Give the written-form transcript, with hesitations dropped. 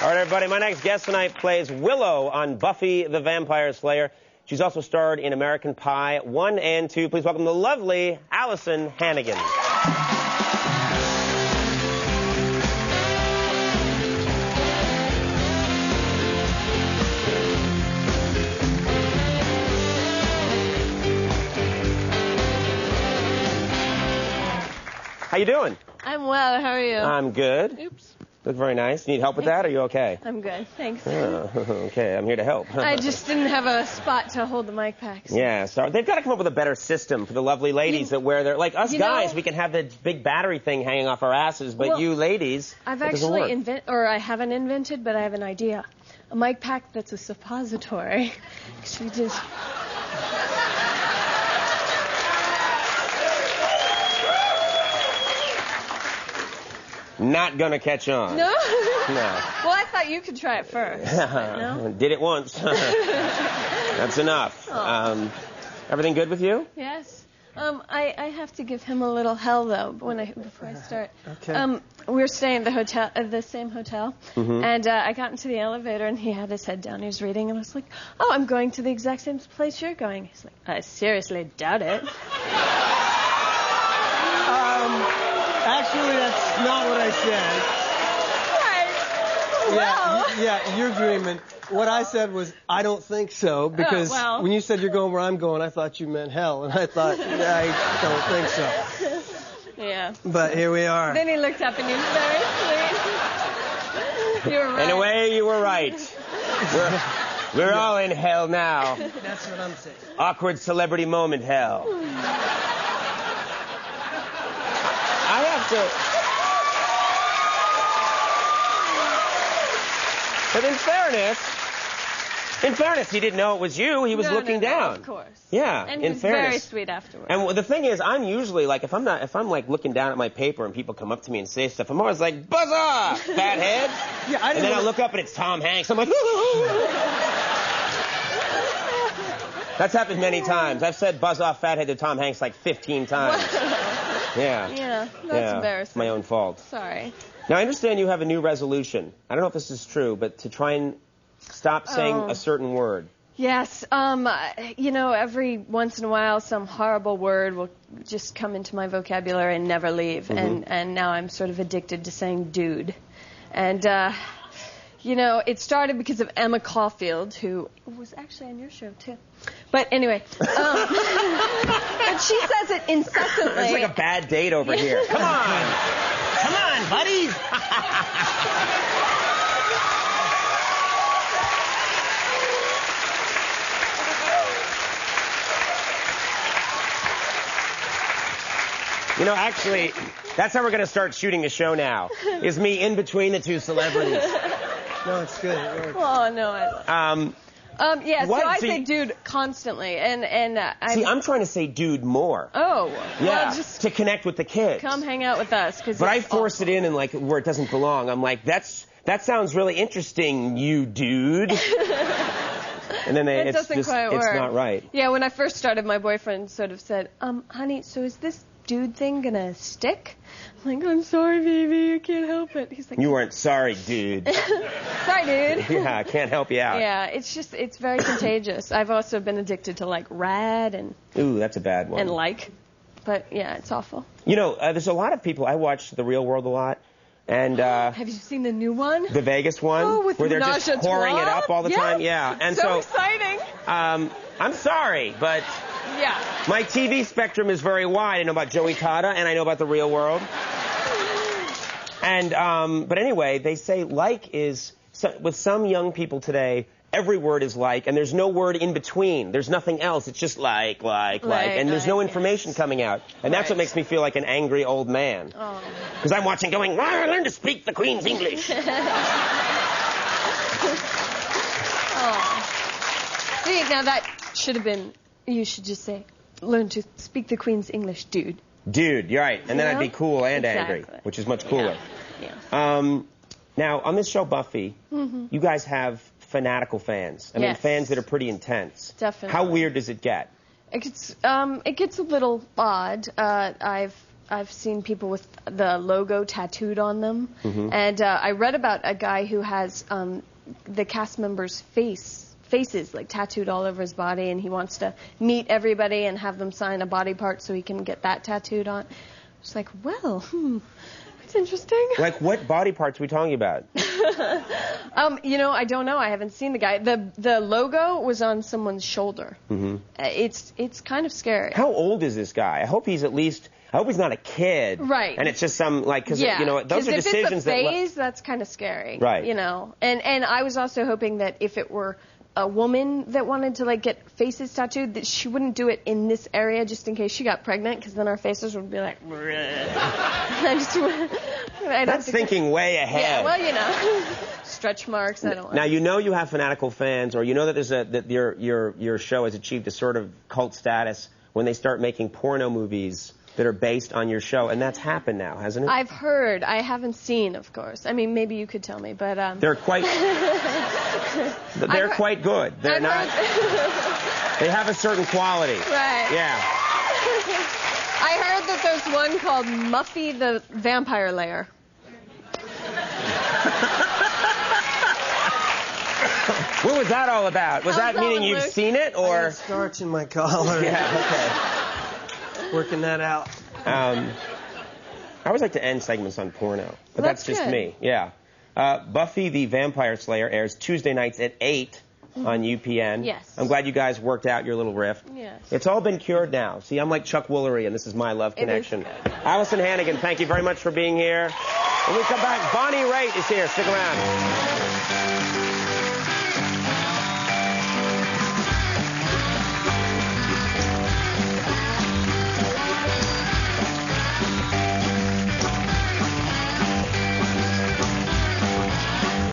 All right, everybody, my next guest tonight plays Willow on Buffy the Vampire Slayer. She's also starred in American Pie 1 and 2. Please welcome the lovely Alyson Hannigan. How you doing? I'm well. How are you? I'm good. Oops. Look very nice. Need help with that? Are you okay? I'm good. Thanks. Oh, okay, I'm here to help. I just didn't have a spot to hold the mic packs. Yeah, so they've got to come up with a better system for the lovely ladies that wear their... Like us guys, we can have the big battery thing hanging off our asses, but you ladies, I've actually I haven't invented, but I have an idea. A mic pack that's a suppository. She just... Not gonna catch on. No? No. Well, I thought you could try it first. No? Did it once. That's enough. Everything good with you? Yes. I have to give him a little hell though before I start. Okay. We were staying at the same hotel, and I got into the elevator and he had his head down. He was reading, and I was like, "Oh, I'm going to the exact same place you're going." He's like, "I seriously doubt it." Actually, that's not what I said. Right. Yeah, you're dreaming. What I said was, I don't think so, because when you said you're going where I'm going, I thought you meant hell, and I thought, I don't think so. Yeah. But here we are. Then he looked up and he was very sweet. You were right. In a way, you were right. We're all in hell now. That's what I'm saying. Awkward celebrity moment hell. I have to... But in fairness, he didn't know it was you. He was looking down. Of course. Yeah, and he was very sweet afterwards. And the thing is, I'm usually like, if I'm like looking down at my paper and people come up to me and say stuff, I'm always like, buzz off, fathead. Yeah, and then I look up and it's Tom Hanks. I'm like, That's happened many times. I've said buzz off, fathead to Tom Hanks like 15 times. Yeah. Yeah, that's embarrassing. My own fault. Sorry. Now, I understand you have a new resolution. I don't know if this is true, but to try and stop saying a certain word. Yes. You know, every once in a while, some horrible word will just come into my vocabulary and never leave. And now I'm sort of addicted to saying dude. And, you know, it started because of Emma Caulfield, who was actually on your show, too. But anyway, but she says it incessantly. It's like a bad date over here. Come on. Come on, buddy. You know, actually, that's how we're going to start shooting the show now, is me in between the two celebrities. No, it's good. Oh, no, yeah, so I say dude constantly, and See, I'm trying to say dude more. Oh. Yeah, well, just to connect with the kids. Come hang out with us. But I force it in like where it doesn't belong. I'm like, that sounds really interesting, you dude. And then it's not right. Yeah, when I first started, my boyfriend sort of said, honey, so is this dude thing gonna stick? I'm like, I'm sorry, baby, I can't help it. He's like, you weren't sorry, dude. Sorry, dude. Yeah, I can't help you out. Yeah, it's very contagious. I've also been addicted to like rad and... Ooh, that's a bad one. And like. But yeah, it's awful. You know, there's a lot of people, I watch The Real World a lot. And have you seen the new one? The Vegas one? Oh, with where they're just pouring it up all the time? Yeah. And so exciting. I'm sorry, but yeah, my TV spectrum is very wide. I know about Joey Tata, and I know about The Real World. And but anyway, they say like is, with some young people today, every word is like, and there's no word in between. There's nothing else. It's just like, and there's no information coming out. And that's what makes me feel like an angry old man. Because I'm watching going, I learn to speak the Queen's English. See, now that should have been, you should just say, learn to speak the Queen's English, dude. Dude, you're right. And then I'd be cool and angry, which is much cooler. Yeah. Now, on this show, Buffy, you guys have fanatical fans. I mean, fans that are pretty intense. Definitely. How weird does it get? It gets a little odd. I've I've seen people with the logo tattooed on them. Mm-hmm. And I read about a guy who has the cast members' faces like tattooed all over his body, and he wants to meet everybody and have them sign a body part so he can get that tattooed on. It's like, well, that's interesting. Like, what body parts are we talking about? You know, I don't know. I haven't seen the guy. The logo was on someone's shoulder. Mm-hmm. It's kind of scary. How old is this guy? I hope he's at least. I hope he's not a kid. Right. And it's just some, like, because, yeah. you know, those are decisions that... if it's a phase, that's kind of scary. Right. You know. And I was also hoping that if it were a woman that wanted to, like, get faces tattooed, that she wouldn't do it in this area just in case she got pregnant, because then our faces would be like... That's thinking way ahead. Yeah, well, you know. Stretch marks, I don't want. Now, you know you have fanatical fans, or you know that that your show has achieved a sort of cult status when they start making porno movies that are based on your show, and that's happened now, hasn't it? I've heard. I haven't seen, of course. I mean, maybe you could tell me, but they're quite they're quite good. They're not. They have a certain quality. Right. Yeah. I heard that there's one called Muffy the Vampire Layer. What was that all about? Was that meaning you've seen it, or? I had starch in my collar. Yeah. Okay. Working that out. I always like to end segments on porno, but that's just good. me. Yeah. Buffy the Vampire Slayer airs Tuesday nights at 8 on UPN. Yes. I'm glad you guys worked out your little rift. Yes. It's all been cured now. See, I'm like Chuck Woolery, and this is my love connection. Alyson Hannigan, thank you very much for being here. When we come back, Bonnie Raitt is here. Stick around.